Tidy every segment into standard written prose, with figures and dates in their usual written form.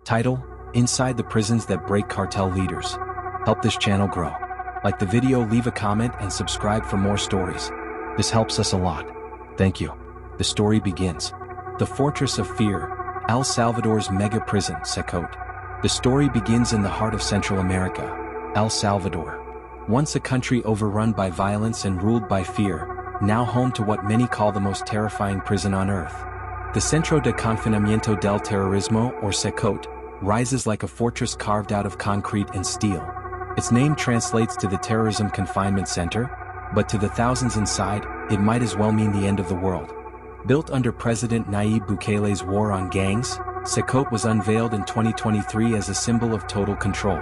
Title: Inside the Prisons That Break Cartel Leaders. Help this channel grow. Like the video, leave a comment, and subscribe for more stories. This helps us a lot. Thank you. The story begins. The Fortress of Fear, El Salvador's mega prison, CECOT. The story begins in the heart of Central America, El Salvador. Once a country overrun by violence and ruled by fear, now home to what many call the most terrifying prison on earth. The Centro de Confinamiento del Terrorismo, or CECOT, rises like a fortress carved out of concrete and steel. Its name translates to the Terrorism Confinement Center, but to the thousands inside, it might as well mean the end of the world. Built under President Nayib Bukele's war on gangs, CECOT was unveiled in 2023 as a symbol of total control.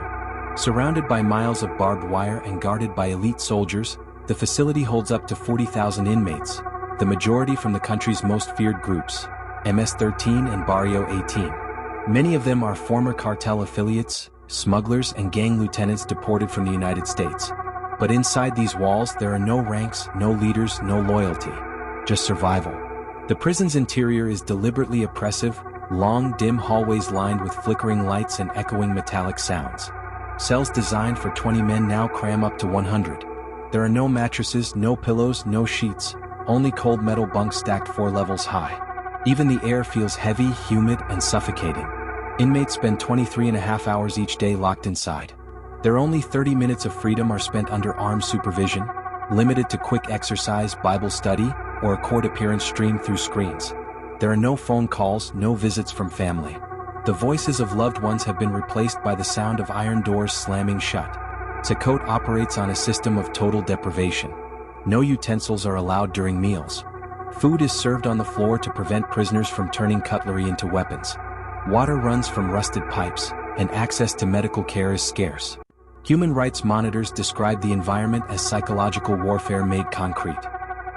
Surrounded by miles of barbed wire and guarded by elite soldiers, the facility holds up to 40,000 inmates, the majority from the country's most feared groups, MS-13 and Barrio 18. Many of them are former cartel affiliates, smugglers, and gang lieutenants deported from the United States. But inside these walls there are no ranks, no leaders, no loyalty. Just survival. The prison's interior is deliberately oppressive, long, dim hallways lined with flickering lights and echoing metallic sounds. Cells designed for 20 men now cram up to 100. There are no mattresses, no pillows, no sheets, only cold metal bunks stacked 4 levels high. Even the air feels heavy, humid, and suffocating. Inmates spend 23.5 hours each day locked inside. Their only 30 minutes of freedom are spent under armed supervision, limited to quick exercise, Bible study, or a court appearance streamed through screens. There are no phone calls, no visits from family. The voices of loved ones have been replaced by the sound of iron doors slamming shut. CECOT operates on a system of total deprivation. No utensils are allowed during meals. Food is served on the floor to prevent prisoners from turning cutlery into weapons. Water runs from rusted pipes, and access to medical care is scarce. Human rights monitors describe the environment as psychological warfare made concrete.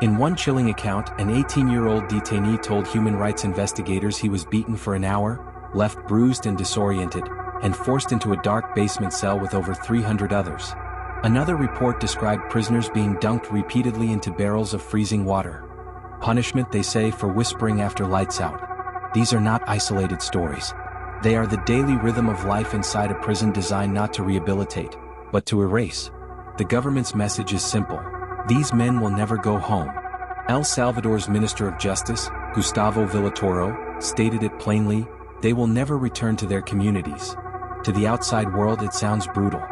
In one chilling account, an 18-year-old detainee told human rights investigators he was beaten for an hour, left bruised and disoriented, and forced into a dark basement cell with over 300 others. Another report described prisoners being dunked repeatedly into barrels of freezing water. Punishment, they say, for whispering after lights out. These are not isolated stories. They are the daily rhythm of life inside a prison designed not to rehabilitate, but to erase. The government's message is simple. These men will never go home. El Salvador's Minister of Justice, Gustavo Villatoro, stated it plainly: they will never return to their communities. To the outside world it sounds brutal.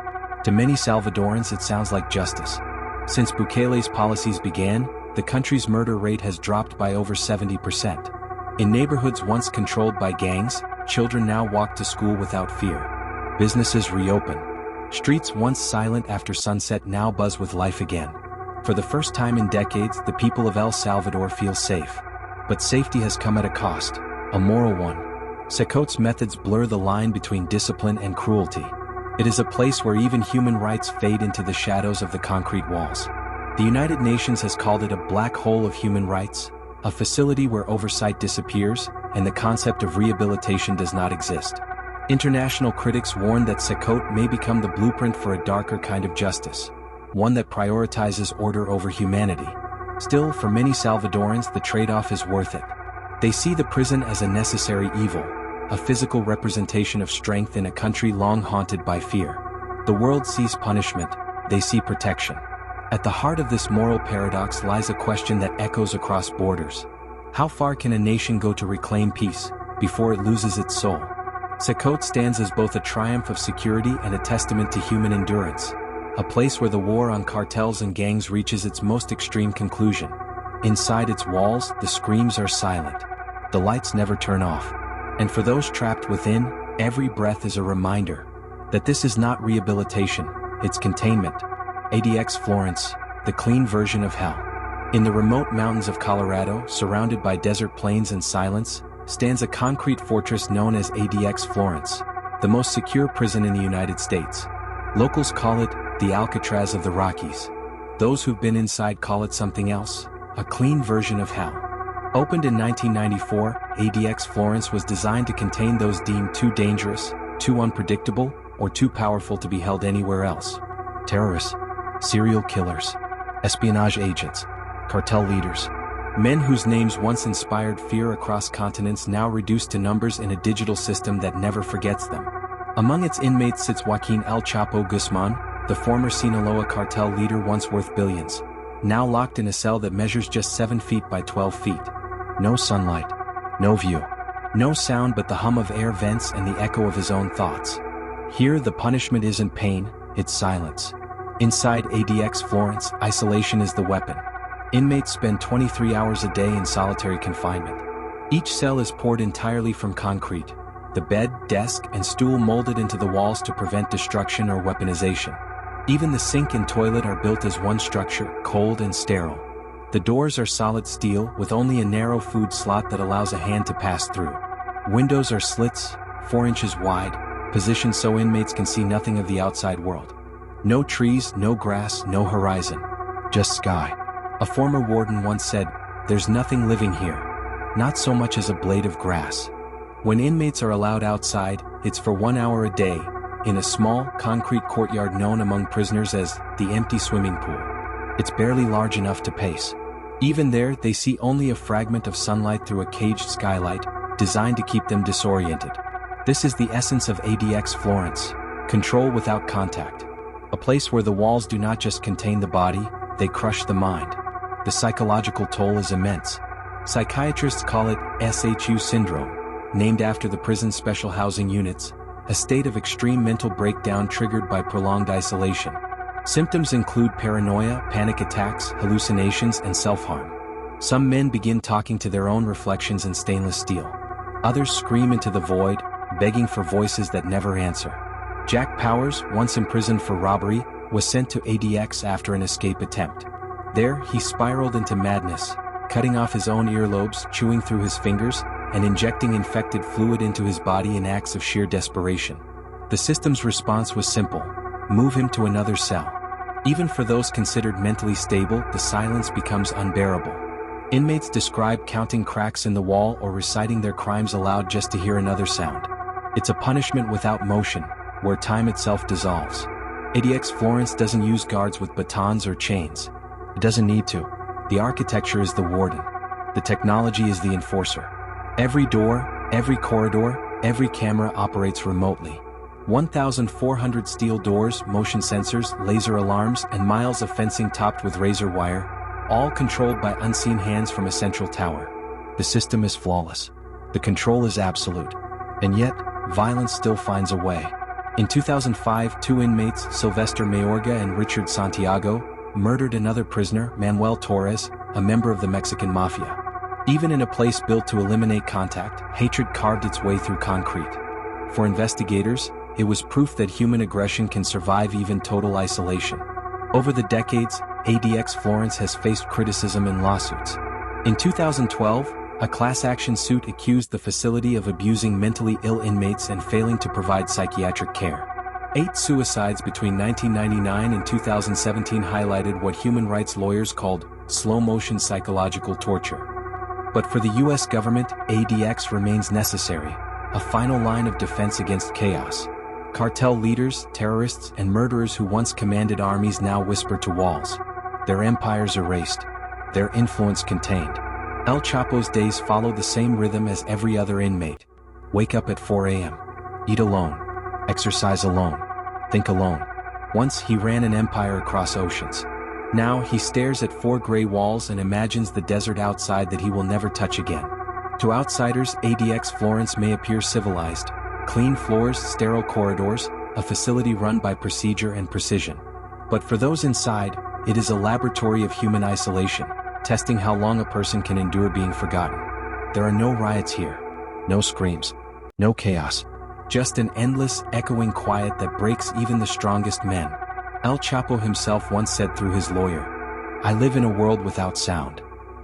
To many Salvadorans it sounds like justice. Since Bukele's policies began, the country's murder rate has dropped by over 70%. In neighborhoods once controlled by gangs, children now walk to school without fear. Businesses reopen. Streets once silent after sunset now buzz with life again. For the first time in decades, the people of El Salvador feel safe. But safety has come at a cost, a moral one. CECOT's methods blur the line between discipline and cruelty. It is a place where even human rights fade into the shadows of the concrete walls. The United Nations has called it a black hole of human rights, a facility where oversight disappears, and the concept of rehabilitation does not exist. International critics warn that CECOT may become the blueprint for a darker kind of justice, one that prioritizes order over humanity. Still, for many Salvadorans, the trade-off is worth it. They see the prison as a necessary evil, a physical representation of strength in a country long haunted by fear. The world sees punishment, they see protection. At the heart of this moral paradox lies a question that echoes across borders. How far can a nation go to reclaim peace, before it loses its soul? CECOT stands as both a triumph of security and a testament to human endurance, a place where the war on cartels and gangs reaches its most extreme conclusion. Inside its walls, the screams are silent. The lights never turn off. And for those trapped within, every breath is a reminder that this is not rehabilitation, it's containment. ADX Florence, the clean version of hell. In the remote mountains of Colorado, surrounded by desert plains and silence, stands a concrete fortress known as ADX Florence, the most secure prison in the United States. Locals call it the Alcatraz of the Rockies. Those who've been inside call it something else, a clean version of hell. Opened in 1994, ADX Florence was designed to contain those deemed too dangerous, too unpredictable, or too powerful to be held anywhere else. Terrorists, serial killers, espionage agents, cartel leaders. Men whose names once inspired fear across continents now reduced to numbers in a digital system that never forgets them. Among its inmates sits Joaquin El Chapo Guzman, the former Sinaloa cartel leader once worth billions, now locked in a cell that measures just 7 feet by 12 feet. No sunlight, no view, no sound but the hum of air vents and the echo of his own thoughts. Here the punishment isn't pain, it's silence. Inside ADX Florence, isolation is the weapon. Inmates spend 23 hours a day in solitary confinement. Each cell is poured entirely from concrete, the bed, desk, and stool molded into the walls to prevent destruction or weaponization. Even the sink and toilet are built as one structure, cold and sterile. The doors are solid steel with only a narrow food slot that allows a hand to pass through. Windows are slits, 4 inches wide, positioned so inmates can see nothing of the outside world. No trees, no grass, no horizon. Just sky. A former warden once said, "There's nothing living here. Not so much as a blade of grass." When inmates are allowed outside, it's for 1 hour a day, in a small, concrete courtyard known among prisoners as the empty swimming pool. It's barely large enough to pace. Even there, they see only a fragment of sunlight through a caged skylight, designed to keep them disoriented. This is the essence of ADX Florence, control without contact. A place where the walls do not just contain the body, they crush the mind. The psychological toll is immense. Psychiatrists call it SHU syndrome, named after the prison's special housing units, a state of extreme mental breakdown triggered by prolonged isolation. Symptoms include paranoia, panic attacks, hallucinations, and self-harm. Some men begin talking to their own reflections in stainless steel. Others scream into the void, begging for voices that never answer. Jack Powers, once imprisoned for robbery, was sent to ADX after an escape attempt. There, he spiraled into madness, cutting off his own earlobes, chewing through his fingers, and injecting infected fluid into his body in acts of sheer desperation. The system's response was simple: move him to another cell. Even for those considered mentally stable, the silence becomes unbearable. Inmates describe counting cracks in the wall or reciting their crimes aloud just to hear another sound. It's a punishment without motion, where time itself dissolves. ADX Florence doesn't use guards with batons or chains. It doesn't need to. The architecture is the warden. The technology is the enforcer. Every door, every corridor, every camera operates remotely. 1,400 steel doors, motion sensors, laser alarms, and miles of fencing topped with razor wire, all controlled by unseen hands from a central tower. The system is flawless. The control is absolute. And yet, violence still finds a way. In 2005, 2 inmates, Sylvester Mayorga and Richard Santiago, murdered another prisoner, Manuel Torres, a member of the Mexican Mafia. Even in a place built to eliminate contact, hatred carved its way through concrete. For investigators, it was proof that human aggression can survive even total isolation. Over the decades, ADX Florence has faced criticism and lawsuits. In 2012, a class action suit accused the facility of abusing mentally ill inmates and failing to provide psychiatric care. 8 suicides between 1999 and 2017 highlighted what human rights lawyers called slow-motion psychological torture. But for the US government, ADX remains necessary, a final line of defense against chaos. Cartel leaders, terrorists, and murderers who once commanded armies now whisper to walls. Their empires erased, their influence contained. El Chapo's days follow the same rhythm as every other inmate. Wake up at 4 a.m. Eat alone. Exercise alone. Think alone. Once he ran an empire across oceans. Now he stares at 4 gray walls and imagines the desert outside that he will never touch again. To outsiders, ADX Florence may appear civilized. Clean floors, sterile corridors, a facility run by procedure and precision. But for those inside, it is a laboratory of human isolation, testing how long a person can endure being forgotten. There are no riots here. No screams. No chaos. Just an endless, echoing quiet that breaks even the strongest men. El Chapo himself once said through his lawyer, "I live in a world without sound."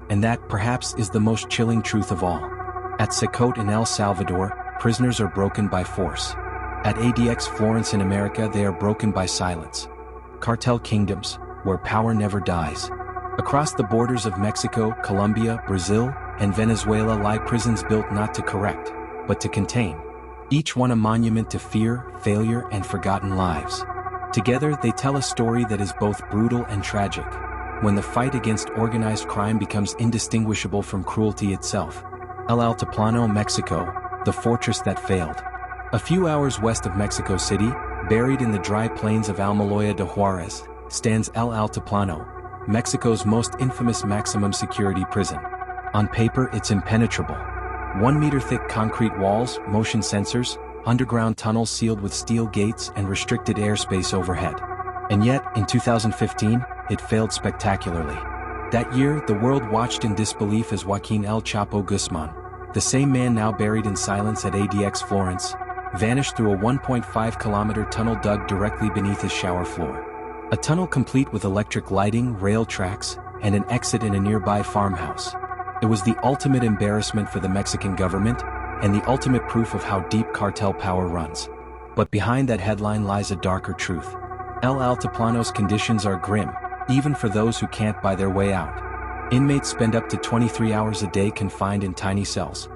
And that, perhaps, is the most chilling truth of all. At CECOT in El Salvador, prisoners are broken by force. At ADX Florence in America, they are broken by silence. Cartel kingdoms, where power never dies. Across the borders of Mexico, Colombia, Brazil, and Venezuela lie prisons built not to correct, but to contain. Each one a monument to fear, failure, and forgotten lives. Together, they tell a story that is both brutal and tragic. when the fight against organized crime becomes indistinguishable from cruelty itself. El Altiplano, Mexico, the fortress that failed. A few hours west of Mexico City, buried in the dry plains of Almoloya de Juarez, stands El Altiplano, Mexico's most infamous maximum security prison. On paper, it's impenetrable. 1-meter-thick concrete walls, motion sensors, underground tunnels sealed with steel gates and restricted airspace overhead. And yet, in 2015, it failed spectacularly. That year, the world watched in disbelief as Joaquin El Chapo Guzman, the same man now buried in silence at ADX Florence, vanished through a 1.5-kilometer tunnel dug directly beneath his shower floor. A tunnel complete with electric lighting, rail tracks, and an exit in a nearby farmhouse. It was the ultimate embarrassment for the Mexican government, and the ultimate proof of how deep cartel power runs. But behind that headline lies a darker truth. El Altiplano's conditions are grim, even for those who can't buy their way out. Inmates spend up to 23 hours a day confined in tiny cells.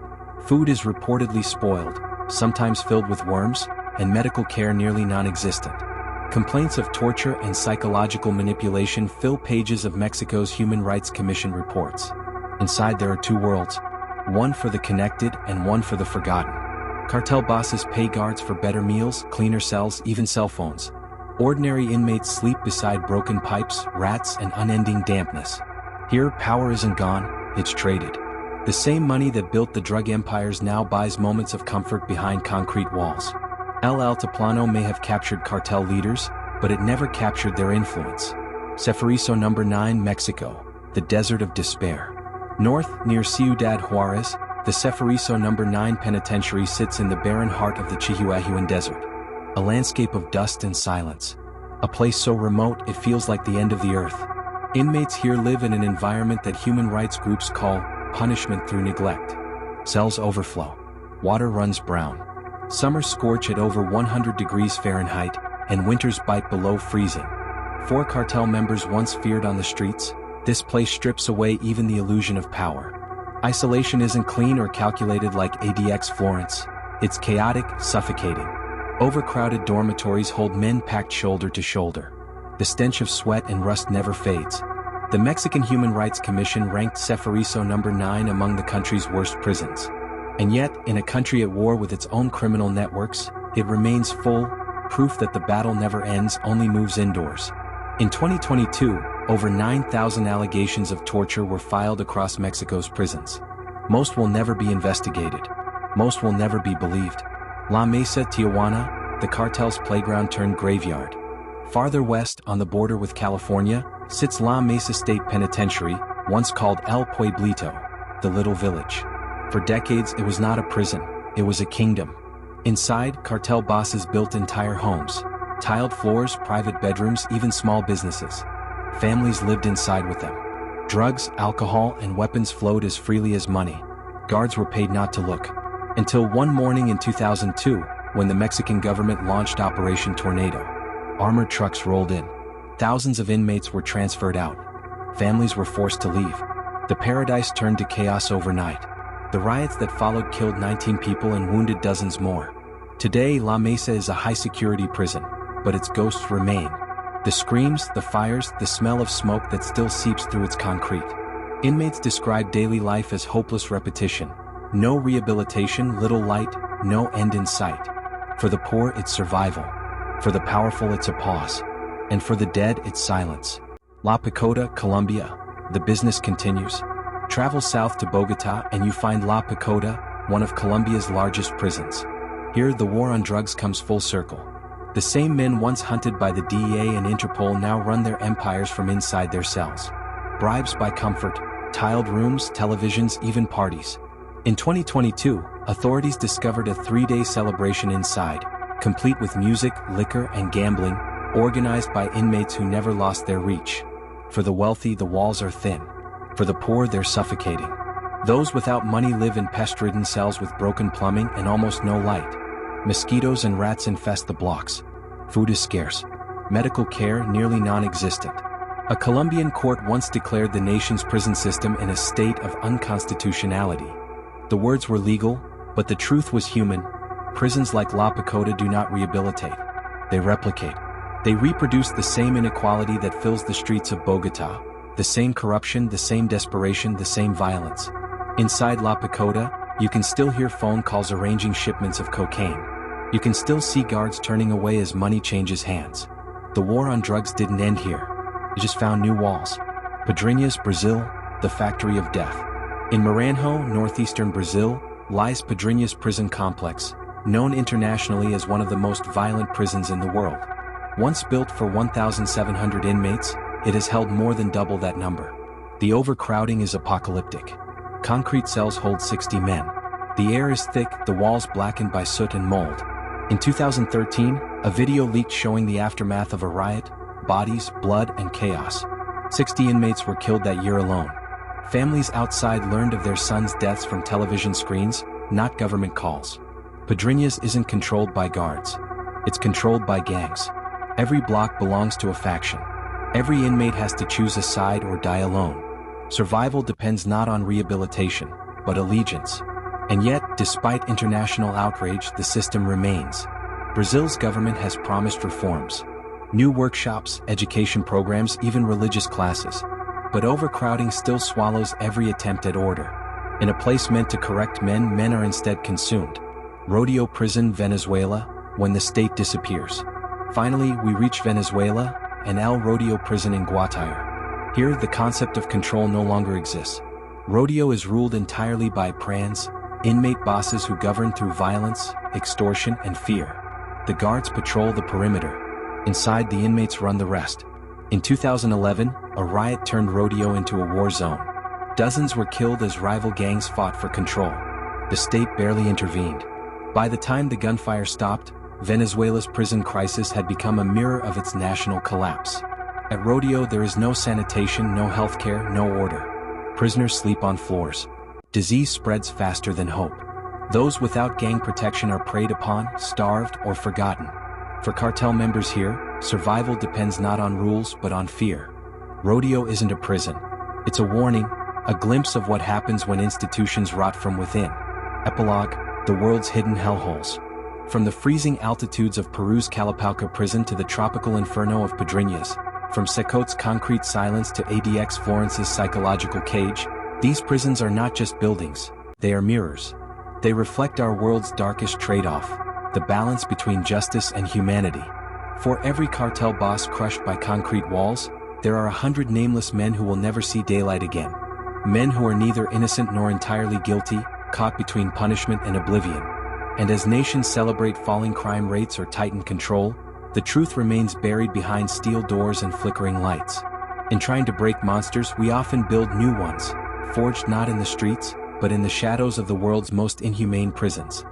Food is reportedly spoiled, sometimes filled with worms, and medical care nearly non-existent. Complaints of torture and psychological manipulation fill pages of Mexico's Human Rights Commission reports. Inside there are two worlds, one for the connected and one for the forgotten. Cartel bosses pay guards for better meals, cleaner cells, even cell phones. Ordinary inmates sleep beside broken pipes, rats, and unending dampness. Here, power isn't gone, it's traded. The same money that built the drug empires now buys moments of comfort behind concrete walls. El Altiplano may have captured cartel leaders, but it never captured their influence. Cephariso No. 9, Mexico, the desert of despair. North, near Ciudad Juarez, the Cephariso No. 9 penitentiary sits in the barren heart of the Chihuahuan Desert. A landscape of dust and silence. A place so remote it feels like the end of the earth. Inmates here live in an environment that human rights groups call punishment through neglect. Cells overflow. Water runs brown. Summers scorch at over 100 degrees Fahrenheit, and winters bite below freezing. 4 cartel members once feared on the streets. This place strips away even the illusion of power. Isolation isn't clean or calculated like ADX Florence. It's chaotic, suffocating. Overcrowded dormitories hold men packed shoulder to shoulder. The stench of sweat and rust never fades. The Mexican Human Rights Commission ranked Cephariso No. 9 among the country's worst prisons. And yet, in a country at war with its own criminal networks, it remains full, proof that the battle never ends, only moves indoors. In 2022, over 9,000 allegations of torture were filed across Mexico's prisons. Most will never be investigated. Most will never be believed. La Mesa, Tijuana, the cartel's playground turned graveyard. Farther west, on the border with California, sits La Mesa State Penitentiary, once called El Pueblito, the little village. For decades, it was not a prison, it was a kingdom. Inside, cartel bosses built entire homes. Tiled floors, private bedrooms, even small businesses. Families lived inside with them. Drugs, alcohol, and weapons flowed as freely as money. Guards were paid not to look. Until one morning in 2002, when the Mexican government launched Operation Tornado. Armored trucks rolled in. Thousands of inmates were transferred out. Families were forced to leave. The paradise turned to chaos overnight. The riots that followed killed 19 people and wounded dozens more. Today, La Mesa is a high-security prison, but its ghosts remain. The screams, the fires, the smell of smoke that still seeps through its concrete. Inmates describe daily life as hopeless repetition. No rehabilitation, little light, no end in sight. For the poor, it's survival. For the powerful, it's a pause. And for the dead, it's silence. La Picota, Colombia. The business continues. Travel south to Bogota and you find La Picota, one of Colombia's largest prisons. Here, the war on drugs comes full circle. The same men once hunted by the DEA and Interpol now run their empires from inside their cells. Bribes buy comfort, tiled rooms, televisions, even parties. In 2022, authorities discovered a 3-day celebration inside, complete with music, liquor, and gambling, organized by inmates who never lost their reach. For the wealthy, the walls are thin. For the poor, they're suffocating. Those without money live in pest-ridden cells with broken plumbing and almost no light. Mosquitoes and rats infest the blocks. Food is scarce. Medical care nearly non-existent. A Colombian court once declared the nation's prison system in a state of unconstitutionality. The words were legal, but the truth was human. Prisons like La Picota do not rehabilitate. They replicate. They reproduce the same inequality that fills the streets of Bogota, The same corruption, the same desperation, the same violence. Inside La Picota, you can still hear phone calls arranging shipments of cocaine. You can still see guards turning away as money changes hands. The war on drugs didn't end here. It just found new walls. Pedrinhas, Brazil, the factory of death. In Maranhão, northeastern Brazil, lies Pedrinhas prison complex, known internationally as one of the most violent prisons in the world. Once built for 1,700 inmates, it has held more than double that number. The overcrowding is apocalyptic. Concrete cells hold 60 men. The air is thick, the walls blackened by soot and mold. In 2013, a video leaked showing the aftermath of a riot, bodies, blood, and chaos. 60 inmates were killed that year alone. Families outside learned of their sons' deaths from television screens, not government calls. Pedrinhas isn't controlled by guards. It's controlled by gangs. Every block belongs to a faction. Every inmate has to choose a side or die alone. Survival depends not on rehabilitation, but allegiance. And yet, despite international outrage, the system remains. Brazil's government has promised reforms. New workshops, education programs, even religious classes. But overcrowding still swallows every attempt at order. In a place meant to correct men, men are instead consumed. Rodeo prison, Venezuela, when the state disappears. Finally, we reach Venezuela, and El Rodeo prison in Guatire. Here, the concept of control no longer exists. Rodeo is ruled entirely by prans, inmate bosses who govern through violence, extortion, and fear. The guards patrol the perimeter. Inside, the inmates run the rest. In 2011, a riot turned Rodeo into a war zone. Dozens were killed as rival gangs fought for control. The state barely intervened. By the time the gunfire stopped, Venezuela's prison crisis had become a mirror of its national collapse. At Rodeo, there is no sanitation, no healthcare, no order. Prisoners sleep on floors. Disease spreads faster than hope. Those without gang protection are preyed upon, starved, or forgotten. For cartel members here, survival depends not on rules but on fear. Rodeo isn't a prison. It's a warning, a glimpse of what happens when institutions rot from within. Epilogue: the world's hidden hellholes. From the freezing altitudes of Peru's Calapauca prison to the tropical inferno of Pedrinhas, from CECOT's concrete silence to ADX Florence's psychological cage, these prisons are not just buildings, they are mirrors. They reflect our world's darkest trade-off, the balance between justice and humanity. For every cartel boss crushed by concrete walls, there are 100 nameless men who will never see daylight again. Men who are neither innocent nor entirely guilty, caught between punishment and oblivion. And as nations celebrate falling crime rates or tighten control, the truth remains buried behind steel doors and flickering lights. In trying to break monsters, we often build new ones, forged not in the streets, but in the shadows of the world's most inhumane prisons.